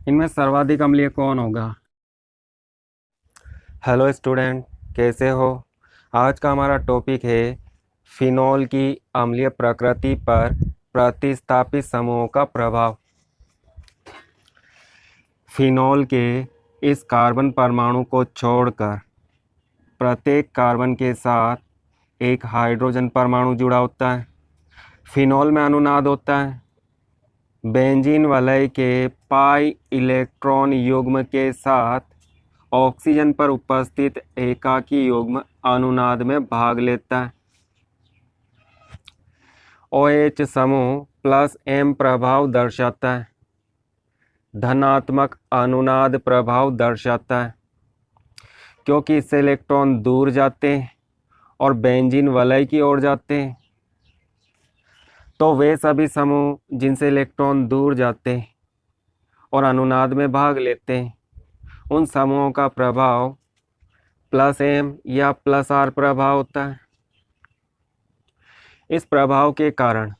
इनमें सर्वाधिक अम्लीय कौन होगा? हेलो स्टूडेंट, कैसे हो? आज का हमारा टॉपिक है फिनॉल की अम्लीय प्रकृति पर प्रतिस्थापित समूहों का प्रभाव। फिनॉल के इस कार्बन परमाणु को छोड़कर प्रत्येक कार्बन के साथ एक हाइड्रोजन परमाणु जुड़ा होता है। फिनॉल में अनुनाद होता है। बेंजीन वलय के पाई इलेक्ट्रॉन युग्म के साथ ऑक्सीजन पर उपस्थित एकाकी युग्म अनुनाद में भाग लेता है। OH समूह +M प्रभाव दर्शाता है। धनात्मक अनुनाद प्रभाव दर्शाता है क्योंकि इससे इलेक्ट्रॉन दूर जाते हैं और बेंजीन वलय की ओर जाते हैं। तो वे सभी समूह जिनसे इलेक्ट्रॉन दूर जाते हैं और अनुनाद में भाग लेते हैं, उन समूहों का प्रभाव +M या +R प्रभाव होता है। इस प्रभाव के कारण,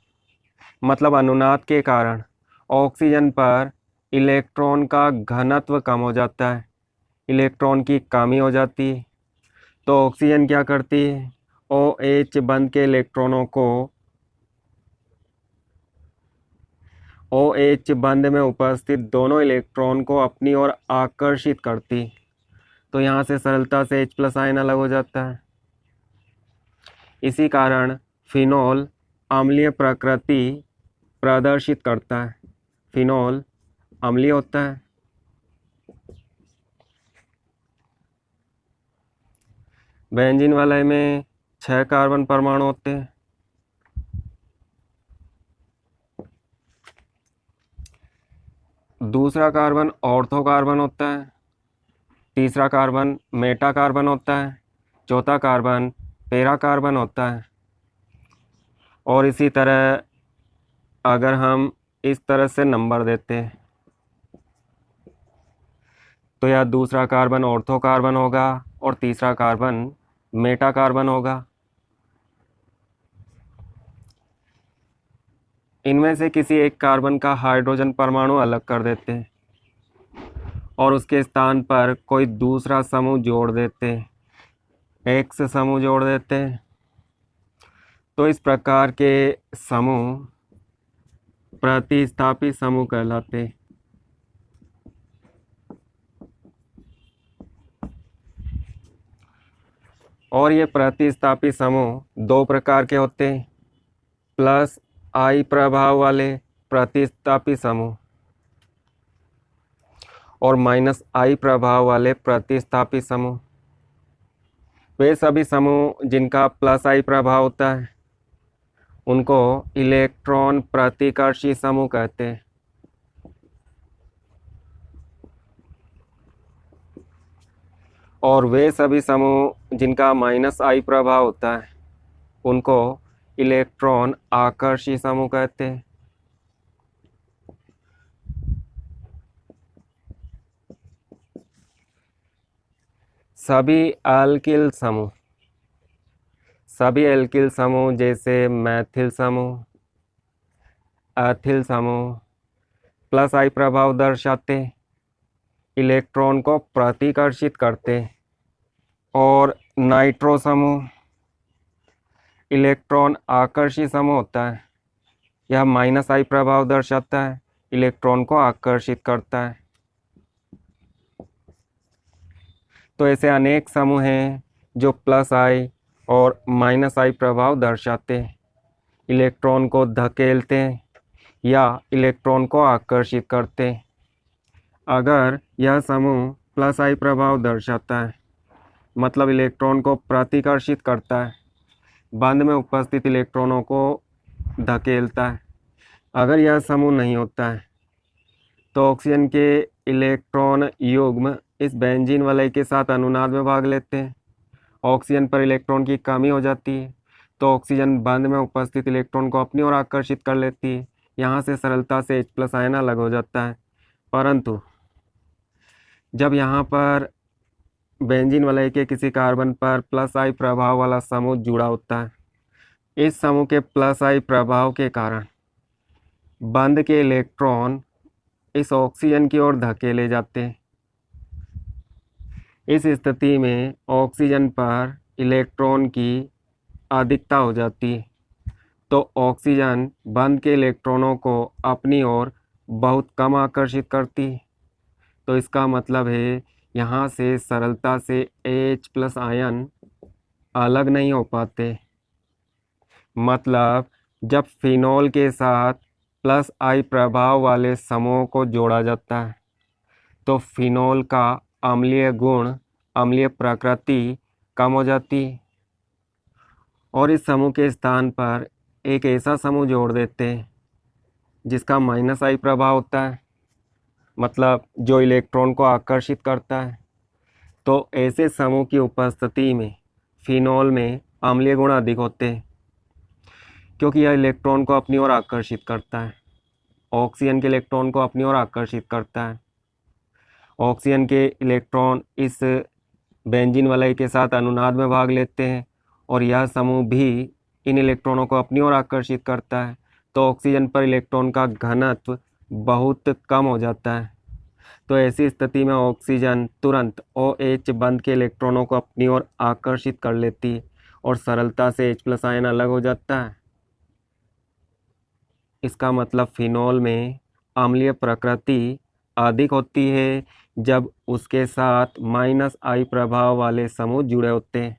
मतलब अनुनाद के कारण, ऑक्सीजन पर इलेक्ट्रॉन का घनत्व कम हो जाता है, इलेक्ट्रॉन की कमी हो जाती है। तो ऑक्सीजन क्या करती है? OH बंध के इलेक्ट्रॉनों को OH बंध में उपस्थित दोनों इलेक्ट्रॉन को अपनी ओर आकर्षित करती। तो यहाँ से सरलता से H+ आयन अलग हो जाता है। इसी कारण फिनॉल अम्लीय प्रकृति प्रदर्शित करता है। फिनॉल अम्लीय होता है। बेंजीन वलय में 6 कार्बन परमाणु होते हैं। दूसरा कार्बन ऑर्थो कार्बन होता है। तीसरा कार्बन मेटा कार्बन होता है। चौथा कार्बन पेरा कार्बन होता है। और इसी तरह अगर हम इस तरह से नंबर देते हैं तो यह दूसरा कार्बन ऑर्थो कार्बन होगा और तीसरा कार्बन मेटा कार्बन होगा। इनमें से किसी एक कार्बन का हाइड्रोजन परमाणु अलग कर देते हैं और उसके स्थान पर कोई दूसरा समूह जोड़ देते हैं, X समूह जोड़ देते हैं। तो इस प्रकार के समूह प्रतिस्थापित समूह कहलाते हैं। और ये प्रतिस्थापित समूह 2 प्रकार के होते हैं, +I प्रभाव वाले प्रतिस्थापित समूह और -I प्रभाव वाले प्रतिस्थापित समूह। वे सभी समूह जिनका +I प्रभाव होता है उनको इलेक्ट्रॉन प्रतिकर्षी समूह कहते हैं। और वे सभी समूह जिनका -I प्रभाव होता है उनको इलेक्ट्रॉन आकर्षी समूह कहते हैं। सभी एल्किल समूह जैसे मैथिल समूह, एथिल समूह +I प्रभाव दर्शाते, इलेक्ट्रॉन को प्रतिकर्षित करते। और नाइट्रो समूह इलेक्ट्रॉन आकर्षी समूह होता है। यह -I प्रभाव दर्शाता है, इलेक्ट्रॉन को आकर्षित करता है। तो ऐसे अनेक समूह हैं जो +I और -I प्रभाव दर्शाते हैं, इलेक्ट्रॉन को धकेलते हैं या इलेक्ट्रॉन को आकर्षित करते हैं। अगर यह समूह +I प्रभाव दर्शाता है, मतलब इलेक्ट्रॉन को प्रतिकर्षित करता है, बंध में उपस्थित इलेक्ट्रॉनों को धकेलता है। अगर यह समूह नहीं होता है तो ऑक्सीजन के इलेक्ट्रॉन युग्म इस बेंजीन वलय के साथ अनुनाद में भाग लेते हैं। ऑक्सीजन पर इलेक्ट्रॉन की कमी हो जाती है तो ऑक्सीजन बंध में उपस्थित इलेक्ट्रॉन को अपनी ओर आकर्षित कर लेती है। यहाँ से सरलता से H+ आयन अलग हो जाता है। परंतु जब यहाँ पर बेंजीन वलय के किसी कार्बन पर +I प्रभाव वाला समूह जुड़ा होता है, इस समूह के +I प्रभाव के कारण बंध के इलेक्ट्रॉन इस ऑक्सीजन की ओर धकेले जाते हैं। इस स्थिति में ऑक्सीजन पर इलेक्ट्रॉन की अधिकता हो जाती है, तो ऑक्सीजन बंध के इलेक्ट्रॉनों को अपनी ओर बहुत कम आकर्षित करती है। तो इसका मतलब है यहाँ से सरलता से H+ आयन अलग नहीं हो पाते। मतलब जब फिनॉल के साथ +I प्रभाव वाले समूह को जोड़ा जाता है तो फिनॉल का अम्लीय गुण, अम्लीय प्रकृति कम हो जाती है और इस समूह के स्थान पर एक ऐसा समूह जोड़ देते हैं जिसका -I प्रभाव होता है, मतलब जो इलेक्ट्रॉन को आकर्षित करता है। तो ऐसे समूह की उपस्थिति में फिनॉल में अम्लीय गुण अधिक होते हैं क्योंकि यह इलेक्ट्रॉन को अपनी ओर आकर्षित करता है, ऑक्सीजन के इलेक्ट्रॉन को अपनी ओर आकर्षित करता है। ऑक्सीजन के इलेक्ट्रॉन इस बेंजीन वलय के साथ अनुनाद में भाग लेते हैं और यह समूह भी इन इलेक्ट्रॉनों को अपनी ओर आकर्षित करता है, तो ऑक्सीजन पर इलेक्ट्रॉन का घनत्व बहुत कम हो जाता है। तो ऐसी स्थिति में ऑक्सीजन तुरंत OH बंध के इलेक्ट्रॉनों को अपनी ओर आकर्षित कर लेती है और सरलता से H+ आयन अलग हो जाता है। इसका मतलब फिनॉल में अम्लीय प्रकृति अधिक होती है जब उसके साथ -I प्रभाव वाले समूह जुड़े होते हैं।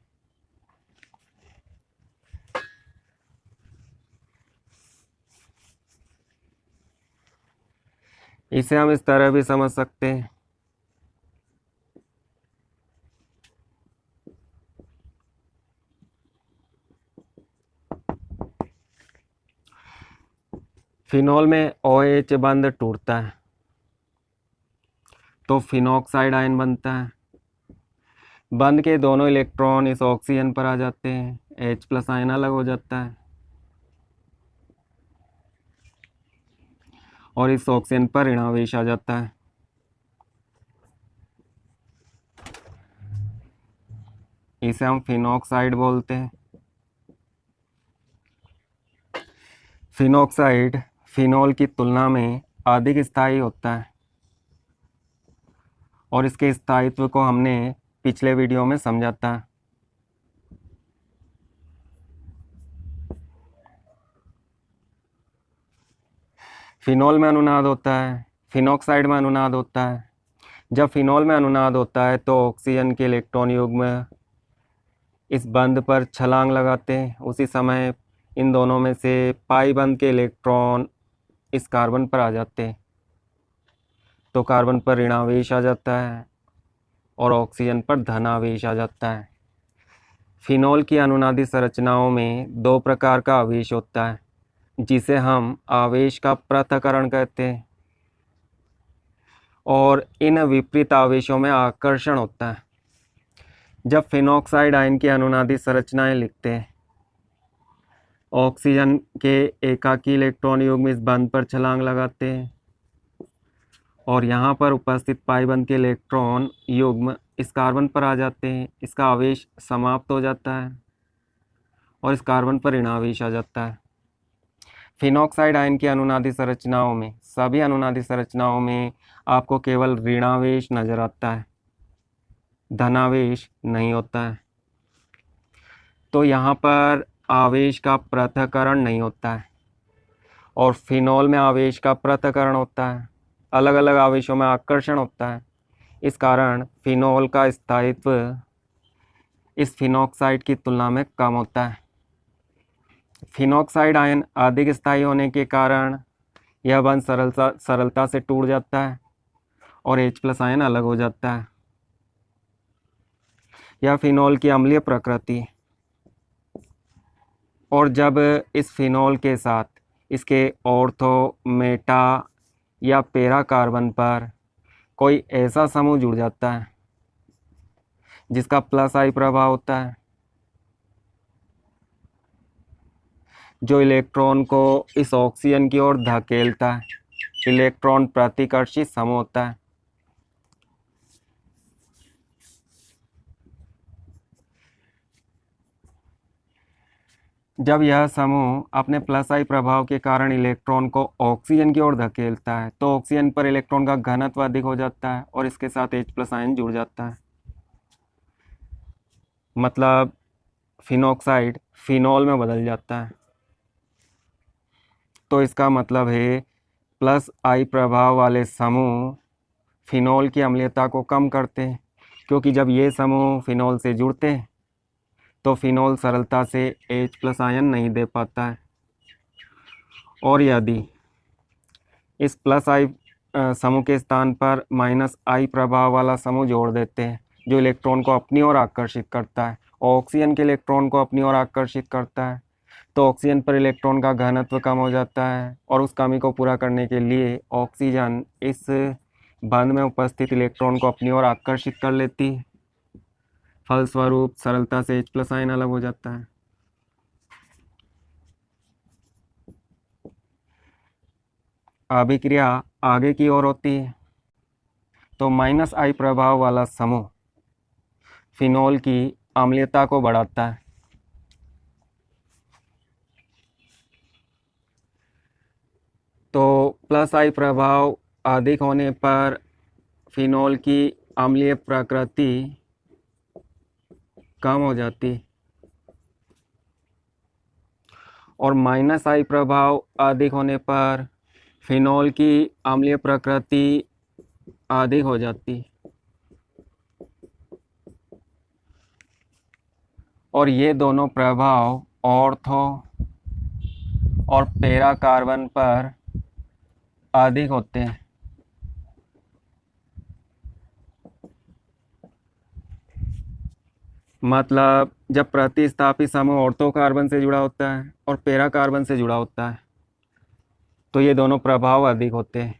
इसे हम इस तरह भी समझ सकते हैं। फिनॉल में OH बंध टूटता है तो फिनॉक्साइड आयन बनता है। बंध के दोनों इलेक्ट्रॉन इस ऑक्सीजन पर आ जाते हैं, H+ आयन अलग हो जाता है और इस ऑक्सीजन पर ऋणावेश आ जाता है। इसे हम फिनॉक्साइड बोलते हैं। फिनॉक्साइड फिनॉल की तुलना में अधिक स्थायी होता है और इसके स्थायित्व को हमने पिछले वीडियो में समझा था। फिनॉल में अनुनाद होता है, फिनॉक्साइड में अनुनाद होता है। जब फिनॉल में अनुनाद होता है तो ऑक्सीजन के इलेक्ट्रॉन युग्म इस बंध पर छलांग लगाते हैं। उसी समय इन दोनों में से पाई बंध के इलेक्ट्रॉन इस कार्बन पर आ जाते हैं, तो कार्बन पर ऋणावेश आ जाता है और ऑक्सीजन पर धनावेश आ जाता है। फिनॉल की अनुनादी संरचनाओं में 2 प्रकार का आवेश होता है जिसे हम आवेश का पृथक्करण कहते हैं और इन विपरीत आवेशों में आकर्षण होता है। जब फिनॉक्साइड आयन की अनुनादी संरचनाएं लिखते हैं, ऑक्सीजन के एकाकी इलेक्ट्रॉन युग्म इस बंध पर छलांग लगाते हैं और यहाँ पर उपस्थित पाई बंध के इलेक्ट्रॉन युग्म इस कार्बन पर आ जाते हैं। इसका आवेश समाप्त हो जाता है और इस कार्बन पर ऋणावेश आ जाता है। फिनॉक्साइड आयन की अनुनादी संरचनाओं में, सभी अनुनादी संरचनाओं में आपको केवल ऋणावेश नजर आता है, धनावेश नहीं होता है। तो यहाँ पर आवेश का पृथक्करण नहीं होता है और फिनॉल में आवेश का पृथक्करण होता है, अलग अलग आवेशों में आकर्षण होता है। इस कारण फिनॉल का स्थायित्व इस फिनॉक्साइड की तुलना में कम होता है। फिनॉक्साइड आयन अधिक स्थायी होने के कारण यह बंध सरलता से टूट जाता है और H+ आयन अलग हो जाता है। यह फिनॉल की अम्लीय प्रकृति। और जब इस फिनॉल के साथ इसके ऑर्थो, मेटा या पैरा कार्बन पर कोई ऐसा समूह जुड़ जाता है जिसका +I प्रभाव होता है, जो इलेक्ट्रॉन को इस ऑक्सीजन की ओर धकेलता है, इलेक्ट्रॉन प्रतिकर्षी समूह होता है। जब यह समूह अपने प्लस आई प्रभाव के कारण इलेक्ट्रॉन को ऑक्सीजन की ओर धकेलता है तो ऑक्सीजन पर इलेक्ट्रॉन का घनत्व अधिक हो जाता है और इसके साथ H+ आयन जुड़ जाता है। मतलब फिनॉक्साइड फिनॉल में बदल जाता है। तो इसका मतलब है प्लस आई प्रभाव वाले समूह फिनॉल की अम्लीयता को कम करते हैं, क्योंकि जब ये समूह फिनॉल से जुड़ते हैं तो फिनॉल सरलता से H+ आयन नहीं दे पाता है। और यदि इस प्लस आई समूह के स्थान पर माइनस आई प्रभाव वाला समूह जोड़ देते हैं जो इलेक्ट्रॉन को अपनी ओर आकर्षित करता है, ऑक्सीजन के इलेक्ट्रॉन को अपनी ओर आकर्षित करता है, तो ऑक्सीजन पर इलेक्ट्रॉन का घनत्व कम हो जाता है और उस कमी को पूरा करने के लिए ऑक्सीजन इस बंध में उपस्थित इलेक्ट्रॉन को अपनी ओर आकर्षित कर लेती है। फलस्वरूप सरलता से H+ आयन अलग हो जाता है। अभिक्रिया आगे की ओर होती है तो माइनस आई प्रभाव वाला समूह फिनॉल की अम्लीयता को बढ़ाता है। तो प्लस आई प्रभाव अधिक होने पर फिनॉल की अम्लीय प्रकृति कम हो जाती और माइनस आई प्रभाव अधिक होने पर फिनॉल की अम्लीय प्रकृति अधिक हो जाती और ये दोनों प्रभाव ऑर्थो और पैरा कार्बन पर अधिक होते हैं। मतलब जब प्रतिस्थापी समूह ऑर्थो कार्बन से जुड़ा होता है और पैरा कार्बन से जुड़ा होता है तो ये दोनों प्रभाव अधिक होते हैं।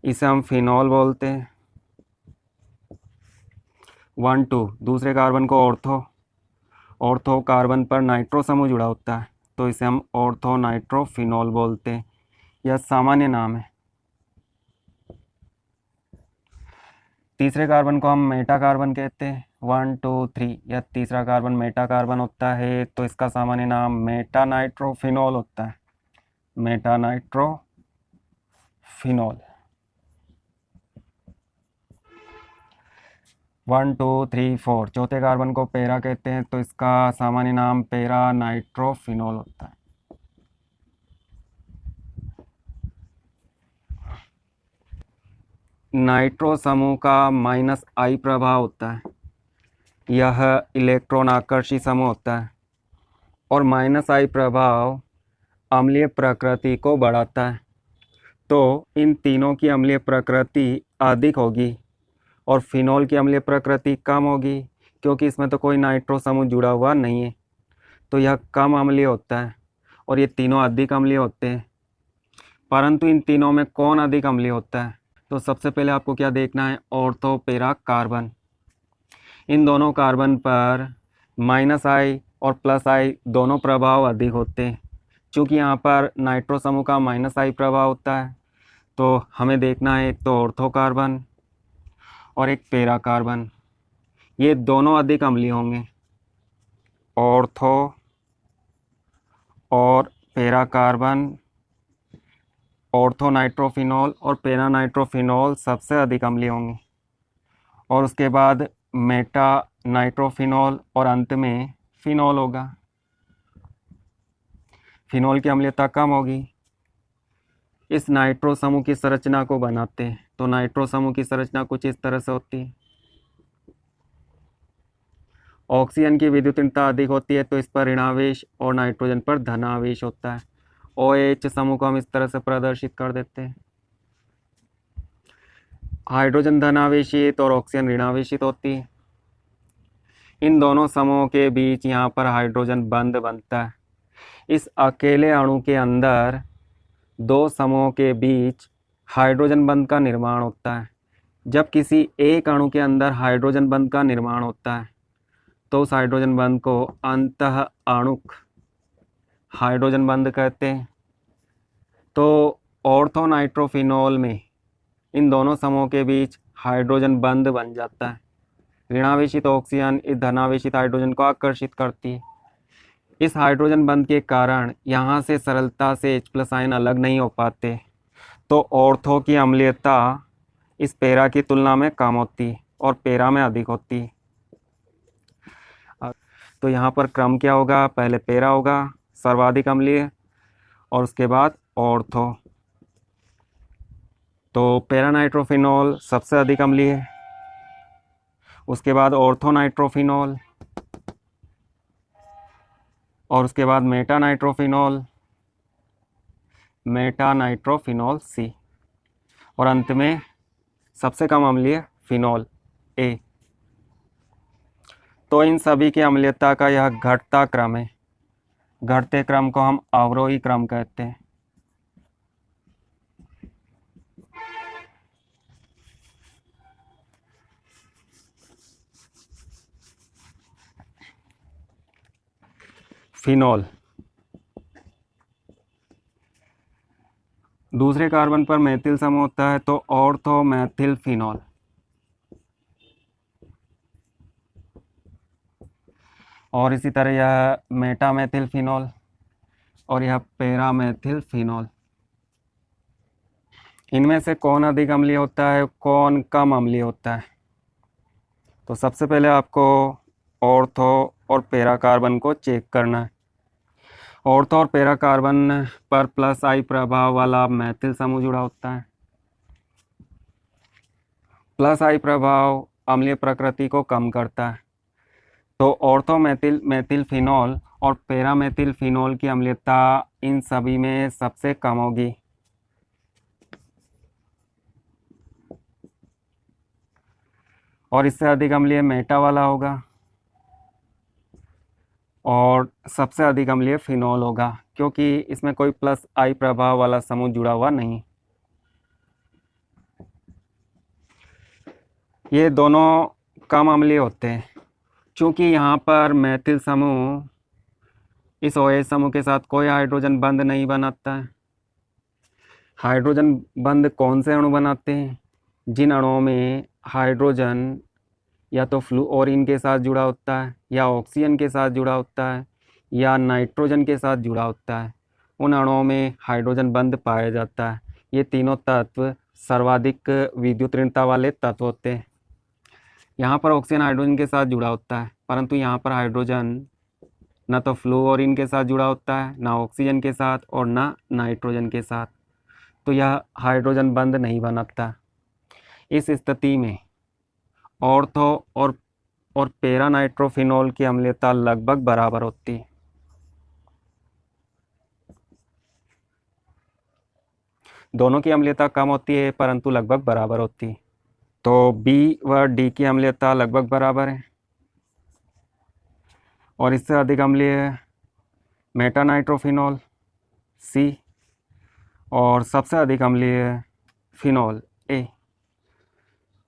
इसे हम फिनॉल बोलते हैं। 1 2 दूसरे कार्बन को ऑर्थो कार्बन पर नाइट्रो समूह जुड़ा होता है तो इसे हम ऑर्थो नाइट्रो फिनॉल बोलते हैं। यह सामान्य नाम है। तीसरे कार्बन को हम मेटा कार्बन कहते हैं। 1 2 3 यह तीसरा कार्बन मेटा कार्बन होता है तो इसका सामान्य नाम मेटा नाइट्रो फिनॉल होता है। Meta nitro phenol. 1 2 3 4 चौथे कार्बन को पैरा कहते हैं तो इसका सामान्य नाम पैरा नाइट्रो फिनॉल होता है। नाइट्रो समूह का माइनस आई प्रभाव होता है। यह इलेक्ट्रॉन आकर्षी समूह होता है और माइनस आई प्रभाव अम्लीय प्रकृति को बढ़ाता है। तो इन तीनों की अम्लीय प्रकृति अधिक होगी और फिनॉल की अम्लीय प्रकृति कम होगी, क्योंकि इसमें तो कोई नाइट्रो समूह जुड़ा हुआ नहीं है तो यह कम अम्लीय होता है और ये तीनों अधिक अम्लीय होते हैं। परंतु इन तीनों में कौन अधिक अम्लीय होता है? तो सबसे पहले आपको क्या देखना है, ऑर्थो पैरा कार्बन। इन दोनों कार्बन पर माइनस आई और प्लस आई दोनों प्रभाव अधिक होते हैं। चूँकि यहाँ पर नाइट्रो समूह का माइनस आई प्रभाव होता है तो हमें देखना है एक तो ऑर्थो कार्बन और एक पैरा कार्बन, ये दोनों अधिक अम्लीय होंगे। ऑर्थो और पैरा कार्बन, ऑर्थो नाइट्रोफिनॉल और पैरा नाइट्रोफिनॉल सबसे अधिक अम्लीय होंगे और उसके बाद मेटा नाइट्रोफिनॉल और अंत में फिनॉल होगा। फिनॉल की अम्लीयता कम होगी। इस नाइट्रो समूह की संरचना को बनाते हैं तो नाइट्रो समूह की संरचना कुछ इस तरह से होती है। ऑक्सीजन की विद्युतीयता अधिक होती है तो इस पर ऋणावेश और नाइट्रोजन पर धनावेश होता है। OH समूह को हम इस तरह से प्रदर्शित कर देते हैं। हाइड्रोजन धनावेशित और ऑक्सीजन ऋणावेशित होती है। इन दोनों समूहों के बीच यहाँ पर हाइड्रोजन बंध बनता है। इस अकेले अणु के अंदर दो समूहों के बीच हाइड्रोजन बंध का निर्माण होता है। जब किसी एक अणु के अंदर हाइड्रोजन बंध का निर्माण होता है तो उस हाइड्रोजन बंध को अंतः आणुक हाइड्रोजन बंध कहते हैं। तो ऑर्थो नाइट्रोफिनॉल में इन दोनों समूहों के बीच हाइड्रोजन बंध बन जाता है। ऋणावेशित ऑक्सीजन इस धनावेशित हाइड्रोजन को आकर्षित करती है। इस हाइड्रोजन बंध के कारण यहाँ से सरलता से H+ आयन अलग नहीं हो पाते, तो ऑर्थो की अम्लीयता इस पैरा की तुलना में कम होती है और पैरा में अधिक होती है। तो यहाँ पर क्रम क्या होगा, पहले पैरा होगा सर्वाधिक अम्लीय और उसके बाद ऑर्थो। तो पैरा नाइट्रोफिनॉल सबसे अधिक अम्लीय है, उसके बाद ऑर्थो नाइट्रोफिनॉल और उसके बाद मेटा नाइट्रोफिनॉल C और अंत में सबसे कम अम्लीय फिनॉल A। तो इन सभी की अम्लीयता का यह घटता क्रम है। घटते क्रम को हम अवरोही क्रम कहते हैं। फिनॉल, दूसरे कार्बन पर मेथिल समूह होता है तो ऑर्थो मैथिल फिनॉल। और इसी तरह यह मेटा मैथिल फिनॉल और यह पैरा मैथिल फिनॉल। इनमें से कौन अधिक अम्लीय होता है, कौन कम अम्लीय होता है? तो सबसे पहले आपको ऑर्थो और पैरा कार्बन को चेक करना है। ऑर्थो और पैरा कार्बन पर +I प्रभाव वाला मैथिल समूह जुड़ा होता है। +I प्रभाव अम्लीय प्रकृति को कम करता है। तो ऑर्थो मैथिल फिनॉल और पैरा मैथिल फिनॉल की अम्लीयता इन सभी में सबसे कम होगी। और इससे अधिक अम्लीय मेटा वाला होगा और सबसे अधिक अम्लीय फिनॉल होगा, क्योंकि इसमें कोई +I प्रभाव वाला समूह जुड़ा हुआ नहीं। ये दोनों कम अम्लीय होते हैं, क्योंकि यहाँ पर मैथिल समूह इस OH समूह के साथ कोई हाइड्रोजन बंध नहीं बनाता है। हाइड्रोजन बंध कौन से अणु बनाते हैं? जिन अणुओं में हाइड्रोजन या तो फ्लूओरीन के साथ जुड़ा होता है, या ऑक्सीजन के साथ जुड़ा होता है, या नाइट्रोजन के साथ जुड़ा होता है, उन अणुओं में हाइड्रोजन बंध पाया जाता है। ये तीनों तत्व सर्वाधिक विद्युत ऋणता वाले तत्व होते हैं। यहाँ पर ऑक्सीजन हाइड्रोजन के साथ जुड़ा होता है, परंतु यहाँ पर हाइड्रोजन न तो फ्लूओरीन के साथ जुड़ा होता है, ना ऑक्सीजन के साथ और ना नाइट्रोजन के साथ, तो यह हाइड्रोजन बंध नहीं बनाता। इस स्थिति में ऑर्थो और पैरा नाइट्रोफिनॉल की अम्लीयता लगभग बराबर होती है। दोनों की अम्लीयता कम होती है परंतु लगभग बराबर होती है। तो B व D की अम्लीयता लगभग बराबर है और इससे अधिक अम्लीय मेटा नाइट्रोफिनॉल C और सबसे अधिक अम्लीय फिनॉल A।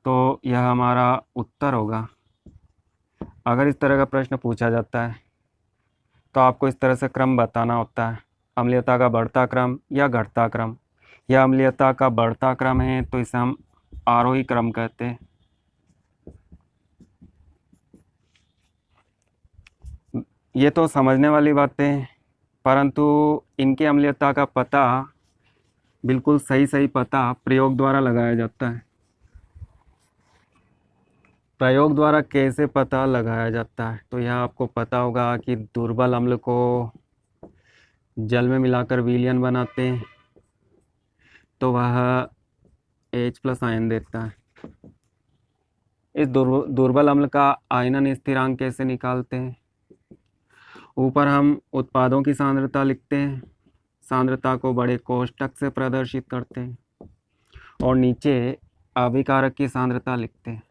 तो यह हमारा उत्तर होगा। अगर इस तरह का प्रश्न पूछा जाता है तो आपको इस तरह से क्रम बताना होता है, अम्लीयता का बढ़ता क्रम या घटता क्रम। यह अम्लीयता का बढ़ता क्रम है तो इसे हम आरोही क्रम कहते हैं। ये तो समझने वाली बातें हैं, परंतु इनकी अम्लीयता का पता बिल्कुल सही पता प्रयोग द्वारा लगाया जाता है। प्रयोग द्वारा कैसे पता लगाया जाता है? तो यह आपको पता होगा कि दुर्बल अम्ल को जल में मिलाकर विलयन बनाते हैं तो वह H+ आयन देता है। इस दुर्बल अम्ल का आयनन स्थिरांक कैसे निकालते हैं? ऊपर हम उत्पादों की सांद्रता लिखते हैं, सांद्रता को बड़े कोष्ठक से प्रदर्शित करते हैं और नीचे अभिकारक की सांद्रता लिखते हैं।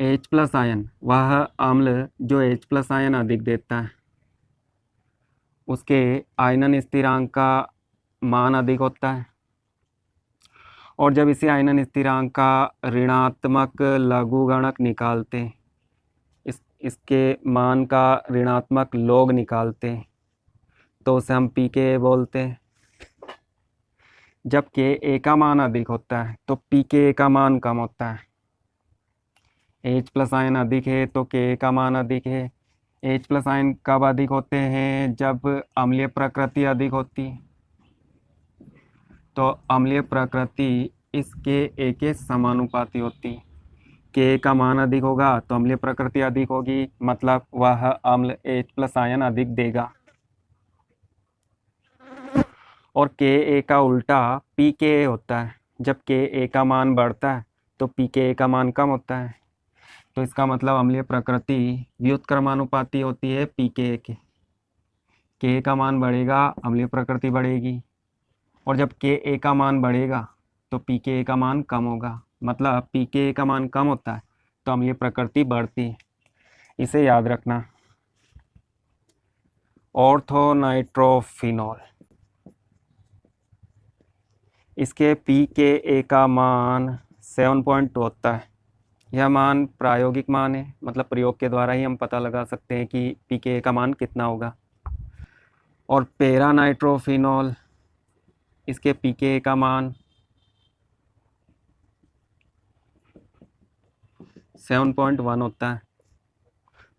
H+ आयन वह अम्ल जो H+ आयन अधिक देता है, उसके आयनन स्थिरांक का मान अधिक होता है और जब इसे आयनन स्थिरांक का ऋणात्मक लघुगणक निकालते हैं, इसके मान का ऋणात्मक लॉग निकालते हैं, तो उसे हम pKa बोलते हैं। जब Ka का मान अधिक होता है तो pKa का मान कम होता है। H प्लस आयन अधिक है तो Ka का मान अधिक है। H प्लस आयन कब अधिक होते हैं? जब अम्लीय प्रकृति अधिक होती है। तो अम्लीय प्रकृति इस Ka के समानुपाती होती है। Ka का मान अधिक होगा तो अम्लीय प्रकृति अधिक होगी, मतलब वह अम्ल H प्लस आयन अधिक देगा। और Ka का उल्टा pKa होता है। जब Ka का मान बढ़ता है तो pKa का मान कम होता है। तो इसका मतलब अम्लीय प्रकृति व्युत्क्रमानुपाती होती है pKa के। Ka का मान बढ़ेगा, अम्लीय प्रकृति बढ़ेगी। और जब Ka का मान बढ़ेगा तो pKa का मान कम होगा, मतलब pKa का मान कम होता है तो अम्लीय प्रकृति बढ़ती है। इसे याद रखना। ऑर्थोनाइट्रोफिनॉल, इसके pKa का मान 7.2 होता है। यह मान प्रायोगिक मान है, मतलब प्रयोग के द्वारा ही हम पता लगा सकते हैं कि pKa का मान कितना होगा। और पैरानाइट्रोफिनॉल, इसके pKa का मान 7.1 होता है।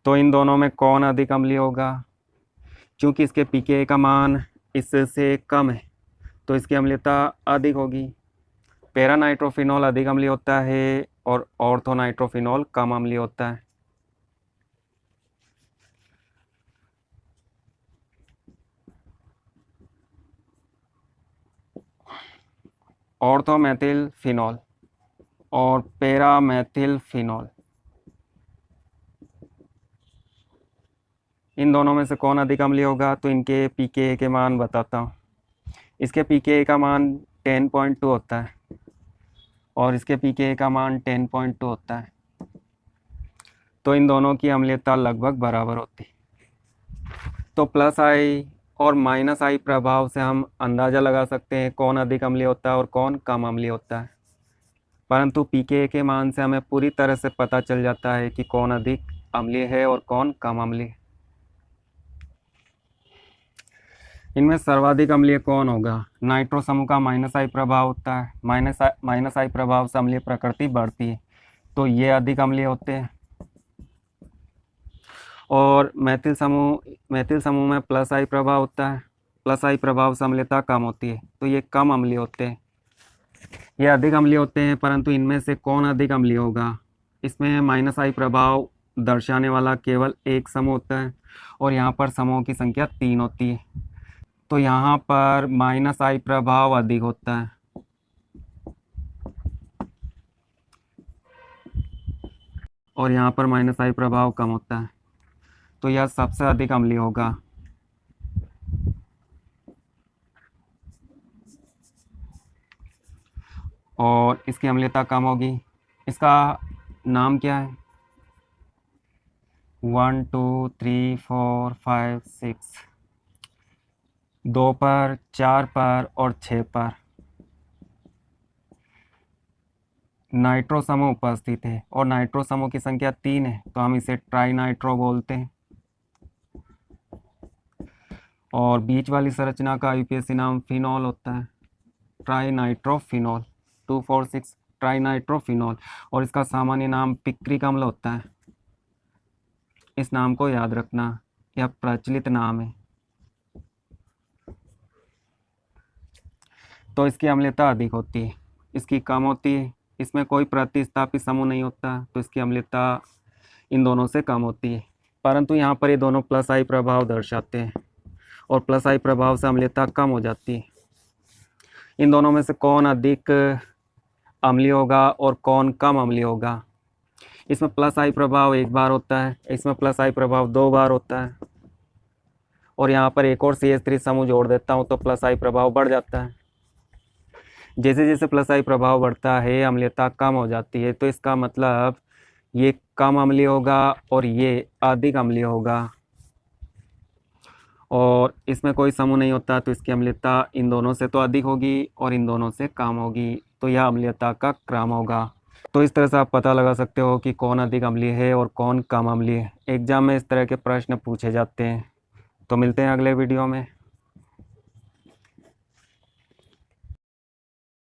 तो इन दोनों में कौन अधिक अम्लीय होगा? क्योंकि इसके pKa का मान इससे कम है तो इसकी अम्लीयता अधिक होगी। पैरानाइट्रोफिनॉल अधिक अम्लीय होता है और ऑर्थोनाइट्रोफिनॉल कम अम्लीय होता है। ऑर्थोमेथिल फिनॉल और पैरामेथिल फिनॉल, इन दोनों में से कौन अधिक अम्लीय होगा? तो इनके pKa के मान बताता हूँ। इसके pKa का मान 10.2 होता है और इसके pKa का मान 10.2 होता है। तो इन दोनों की अम्लीयता लगभग बराबर होती है। तो प्लस आई और माइनस आई प्रभाव से हम अंदाज़ा लगा सकते हैं कौन अधिक अम्लीय होता है और कौन कम अम्लीय होता है। परंतु pKa के मान से हमें पूरी तरह से पता चल जाता है कि कौन अधिक अम्लीय है और कौन कम अम्लीय। इनमें सर्वाधिक अम्लीय कौन होगा? नाइट्रो समूह का माइनस आई प्रभाव होता है। माइनस आई प्रभाव से अम्लीय प्रकृति बढ़ती है, तो ये अधिक अम्लीय होते हैं। और मैथिल समूह में प्लस आई प्रभाव होता है। प्लस आई प्रभाव से अम्लीयता कम होती है, तो ये कम अम्लीय होते हैं। ये अधिक अम्लीय होते हैं, परंतु इनमें से कौन अधिक अम्लीय होगा? इसमें माइनस आई प्रभाव दर्शाने वाला केवल एक समूह होता है और यहाँ पर समूहों की संख्या 3 होती है। तो यहाँ पर माइनस आई प्रभाव अधिक होता है और यहाँ पर माइनस आई प्रभाव कम होता है, तो यह सबसे अधिक अम्लीय होगा। और इसकी अम्लीयता कम होगी। इसका नाम क्या है? 1 2 3 4 5 6, 2 पर, 4 पर और 6 पर नाइट्रो समूह उपस्थित है और नाइट्रो समूह की संख्या 3 है, तो हम इसे ट्राई नाइट्रो बोलते हैं। और बीच वाली संरचना का यूपीएससी नाम फिनॉल होता है, ट्राई नाइट्रोफिनॉल। 246 try nitrophenol. और इसका सामान्य नाम पिक्रिक अम्ल होता है। इस नाम को याद रखना, यह प्रचलित नाम है। तो इसकी अम्लीयता अधिक होती है, इसकी कम होती है। इसमें कोई प्रतिस्थापित समूह नहीं होता, तो इसकी अम्लीयता इन दोनों से कम होती है। परंतु यहाँ पर ये दोनों प्लस आई प्रभाव दर्शाते हैं और प्लस आई प्रभाव से अम्लीयता कम हो जाती है। इन दोनों में से कौन अधिक अम्लीय होगा और कौन कम अम्लीय होगा? इसमें प्लस आई प्रभाव एक बार होता है, इसमें प्लस आई प्रभाव 2 बार होता है। और यहाँ पर एक और CH3 समूह जोड़ देता हूँ तो प्लस आई प्रभाव बढ़ जाता है। जैसे जैसे प्लस आई प्रभाव बढ़ता है अम्लीयता कम हो जाती है, तो इसका मतलब ये कम अम्लीय होगा और ये अधिक अम्लीय होगा। और इसमें कोई समूह नहीं होता, तो इसकी अम्लीयता इन दोनों से तो अधिक होगी और इन दोनों से कम होगी। तो यह अम्लीयता का क्रम होगा। तो इस तरह से आप पता लगा सकते हो कि कौन अधिक अम्लीय है और कौन कम अम्लीय है। एग्जाम में इस तरह के प्रश्न पूछे जाते हैं। तो मिलते हैं अगले वीडियो में।